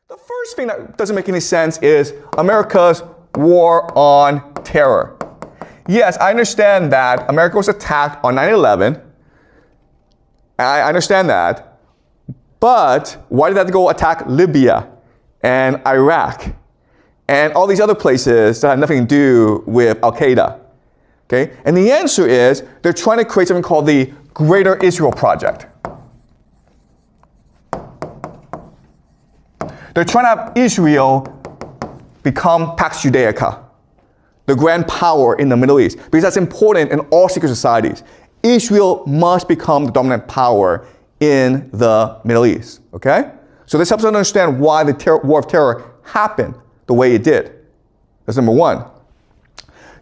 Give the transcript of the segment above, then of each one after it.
The first thing that doesn't make any sense is America's war on terror. Yes, I understand that America was attacked on 9/11. I understand that. But why did that go attack Libya and Iraq and all these other places that have nothing to do with Al-Qaeda? Okay? And the answer is they're trying to create something called the Greater Israel Project. They're trying to have Israel become Pax Judaica, the grand power in the Middle East, because that's important in all secret societies. Israel must become the dominant power in the Middle East, okay? So this helps us understand why the war of terror happened the way it did. That's number one.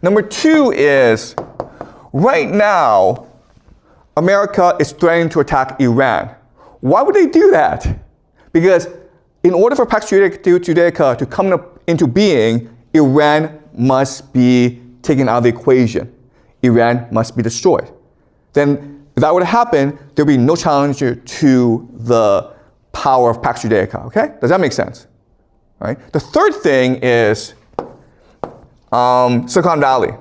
Number two is, right now, America is threatening to attack Iran. Why would they do that? Because in order for Pax Judaica to come into being, Iran must be taken out of the equation. Iran must be destroyed. Then, if that were to happen, there would be no challenger to the power of Pax Judaica, okay? Does that make sense? All right. The third thing is Silicon Valley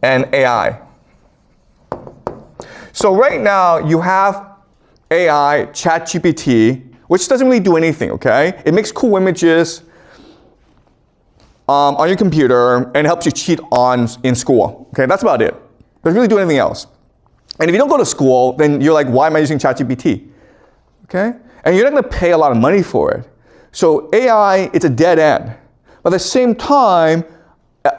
and AI. So right now, you have AI, ChatGPT, which doesn't really do anything, okay? It makes cool images on your computer and helps you cheat in school. Okay, that's about it. Doesn't really do anything else. And if you don't go to school, then you're like, why am I using ChatGPT? Okay? And you're not gonna pay a lot of money for it. So AI, it's a dead end. But at the same time,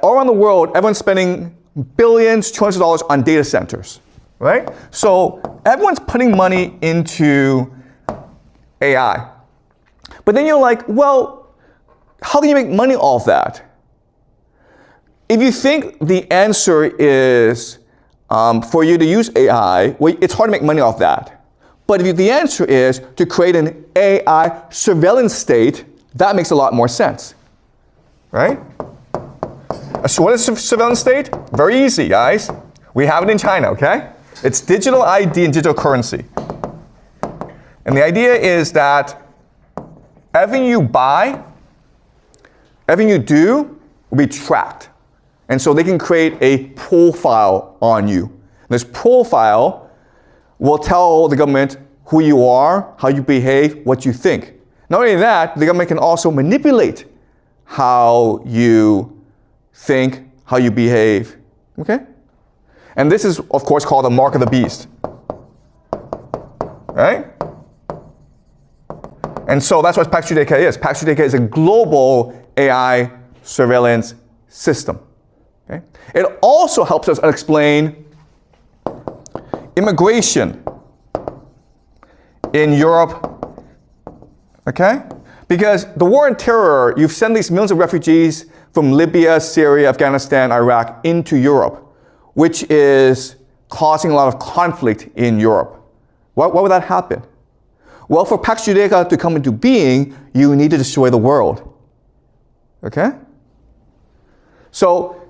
all around the world, everyone's spending billions, trillions of dollars on data centers, right? So everyone's putting money into AI. But then you're like, well, how can you make money off that? If you think the answer is for you to use AI, well, it's hard to make money off that. But if the answer is to create an AI surveillance state, that makes a lot more sense, right? So what is a surveillance state? Very easy, guys. We have it in China, okay? It's digital ID and digital currency. And the idea is that everything you buy, everything you do will be tracked. And so they can create a profile on you. This profile will tell the government who you are, how you behave, what you think. Not only that, the government can also manipulate how you think, how you behave, okay? And this is, of course, called the mark of the beast, right? And so that's what Pax Judaica is. Pax Judaica is a global AI surveillance system. Okay? It also helps us explain immigration in Europe, okay? Because the war on terror, you've sent these millions of refugees from Libya, Syria, Afghanistan, Iraq into Europe, which is causing a lot of conflict in Europe. Why would that happen? Well, for Pax Judaica to come into being, you need to destroy the world, okay? So,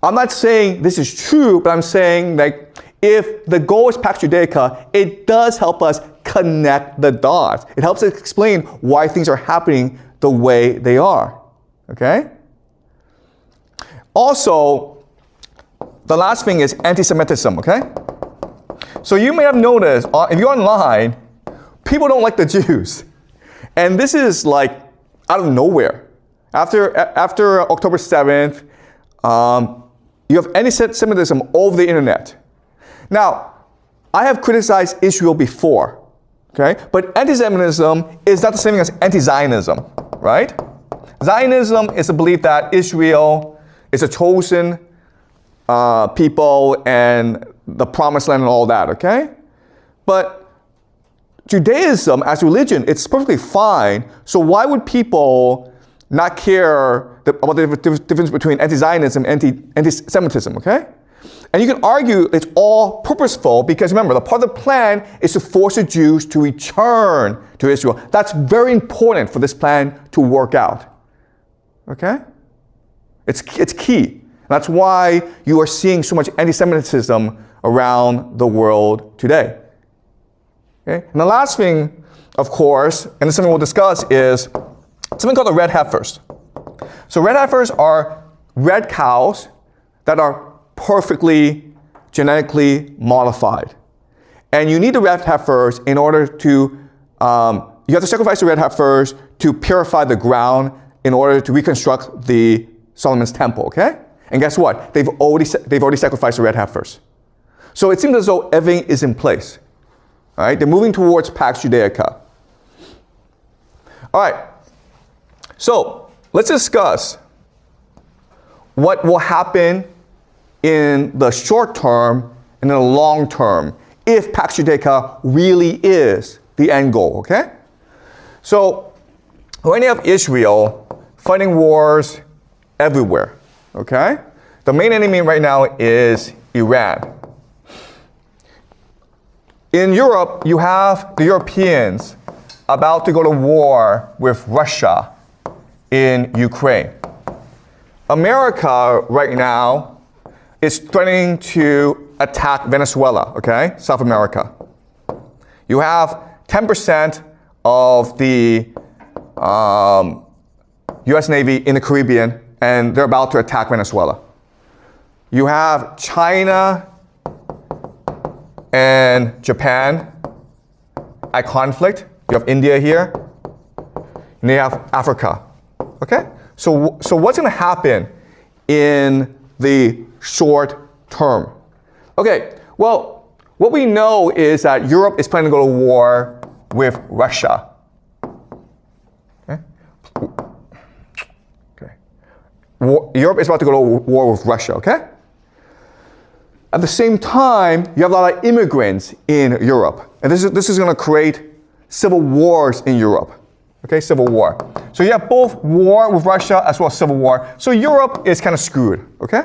I'm not saying this is true, but I'm saying like if the goal is Pax Judaica, it does help us connect the dots. It helps us explain why things are happening the way they are, okay? Also, the last thing is anti-Semitism, okay? So you may have noticed, if you're online, people don't like the Jews. And this is like out of nowhere. After October 7th, you have anti-Semitism over the internet. Now, I have criticized Israel before, okay? But anti-Semitism is not the same thing as anti-Zionism, right? Zionism is the belief that Israel is a chosen people and the promised land and all that, okay? But Judaism as religion, it's perfectly fine. So why would people not care about the difference between anti-Zionism and anti-Semitism, okay? And you can argue it's all purposeful because remember, the part of the plan is to force the Jews to return to Israel. That's very important for this plan to work out, okay? It's key. That's why you are seeing so much anti-Semitism around the world today. Okay? And the last thing of course, and this is something we'll discuss, is something called the red heifers. So red heifers are red cows that are perfectly genetically modified. And you need the red heifers in order to, you have to sacrifice the red heifers to purify the ground in order to reconstruct the Solomon's temple, okay? And guess what? They've already sacrificed the red heifers. So it seems as though everything is in place. All right, they're moving towards Pax Judaica. All right, so let's discuss what will happen in the short term and in the long term if Pax Judaica really is the end goal, okay? So right now you have Israel fighting wars everywhere, okay? The main enemy right now is Iran. In Europe, you have the Europeans about to go to war with Russia in Ukraine. America right now is threatening to attack Venezuela, okay? South America. You have 10% of the US Navy in the Caribbean, and they're about to attack Venezuela. You have China and Japan at conflict. You have India here, and you have Africa, okay? So what's gonna happen in the short term? Okay, well, what we know is that Europe is planning to go to war with Russia. Okay. Europe is about to go to war with Russia, okay? At the same time, you have a lot of immigrants in Europe. And this is going to create civil wars in Europe. Okay, civil war. So you have both war with Russia as well as civil war. So Europe is kind of screwed, okay?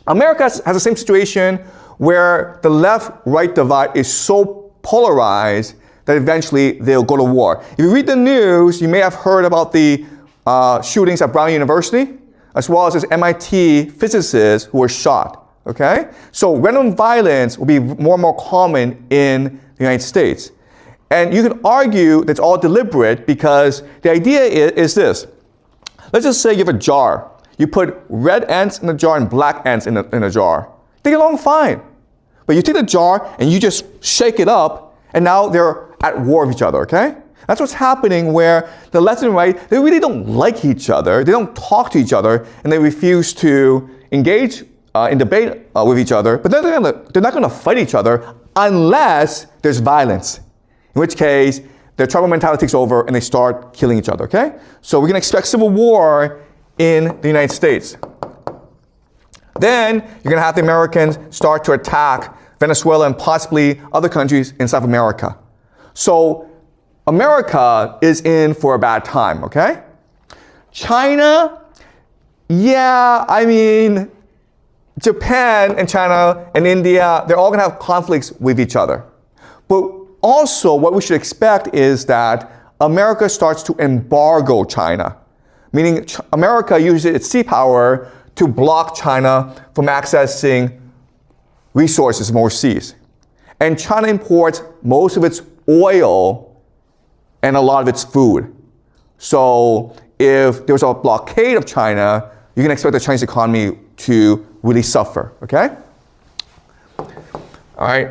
America has the same situation where the left-right divide is so polarized that eventually they'll go to war. If you read the news, you may have heard about the shootings at Brown University, as well as this MIT physicist who was shot, okay? So random violence will be more and more common in the United States. And you can argue that it's all deliberate because the idea is this. Let's just say you have a jar. You put red ants in a jar and black ants in a jar. They get along fine. But you take the jar and you just shake it up, and now they're at war with each other, okay? That's what's happening where the left and right, they really don't like each other. They don't talk to each other, and they refuse to engage in debate with each other. But they're not going to fight each other unless there's violence, in which case their tribal mentality takes over and they start killing each other, okay? So we can expect civil war in the United States. Then you're going to have the Americans start to attack Venezuela and possibly other countries in South America. So America is in for a bad time, okay? China, yeah, I mean, Japan and China and India, they're all going to have conflicts with each other. But also what we should expect is that America starts to embargo China, meaning America uses its sea power to block China from accessing resources from overseas. And China imports most of its oil and a lot of its food. So if there's a blockade of China, you can expect the Chinese economy to really suffer, okay? All right,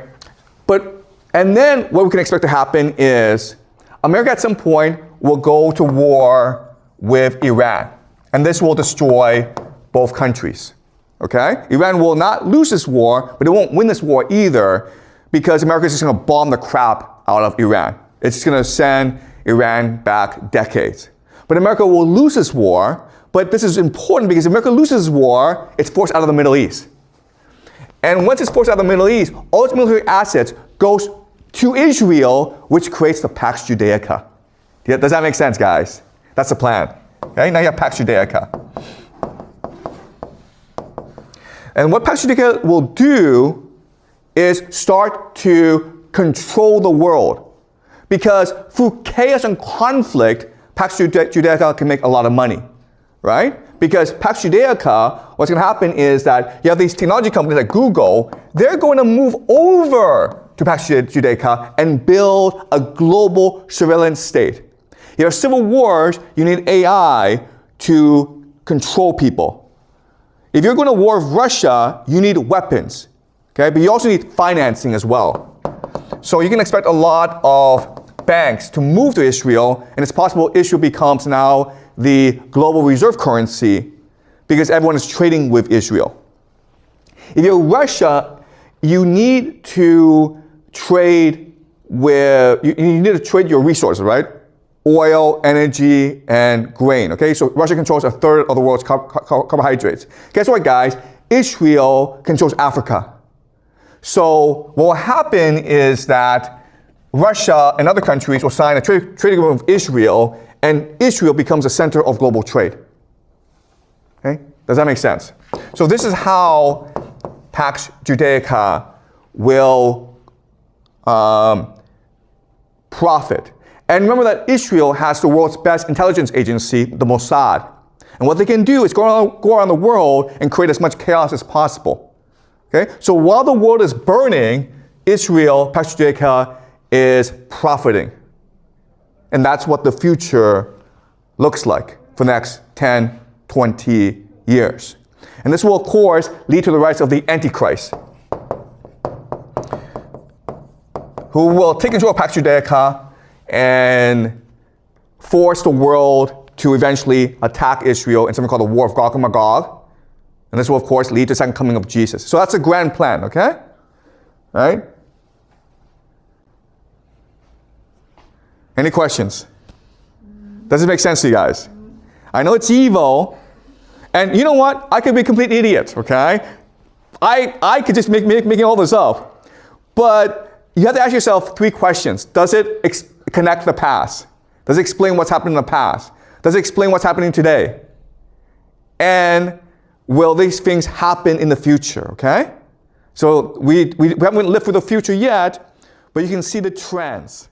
and then what we can expect to happen is America at some point will go to war with Iran, and this will destroy both countries, okay? Iran will not lose this war, but it won't win this war either because America is just gonna bomb the crap out of Iran. It's just going to send Iran back decades. But America will lose this war, but this is important because if America loses war, it's forced out of the Middle East. And once it's forced out of the Middle East, all its military assets goes to Israel, which creates the Pax Judaica. Does that make sense, guys? That's the plan. Okay, now you have Pax Judaica. And what Pax Judaica will do is start to control the world. Because through chaos and conflict, Pax Judaica can make a lot of money, right? Because Pax Judaica, what's going to happen is that you have these technology companies like Google, they're going to move over to Pax Judaica and build a global surveillance state. If you have civil wars, you need AI to control people. If you're going to war with Russia, you need weapons, okay? But you also need financing as well. So you can expect a lot of banks to move to Israel, and it's possible Israel becomes now the global reserve currency because everyone is trading with Israel. If you're Russia, you need to trade you need to trade your resources, right? Oil, energy, and grain, okay? So Russia controls a third of the world's carbohydrates. Guess what, guys? Israel controls Africa. So what will happen is that Russia and other countries will sign a trade agreement with Israel, and Israel becomes the center of global trade. Okay? Does that make sense? So this is how Pax Judaica will profit. And remember that Israel has the world's best intelligence agency, the Mossad. And what they can do is go around the world and create as much chaos as possible. Okay? So while the world is burning, Israel, Pax Judaica, is profiting. And that's what the future looks like for the next 10, 20 years. And this will, of course, lead to the rise of the Antichrist, who will take control of Pax Judaica and force the world to eventually attack Israel in something called the War of Gog and Magog. And this will, of course, lead to the second coming of Jesus. So that's a grand plan, okay? All right? Any questions? Does it make sense to you guys? I know it's evil. And you know what? I could be a complete idiot, okay? I could just making all this up. But you have to ask yourself 3 questions. Does it connect the past? Does it explain what's happened in the past? Does it explain what's happening today? And will these things happen in the future, okay? So we haven't lived through the future yet, but you can see the trends.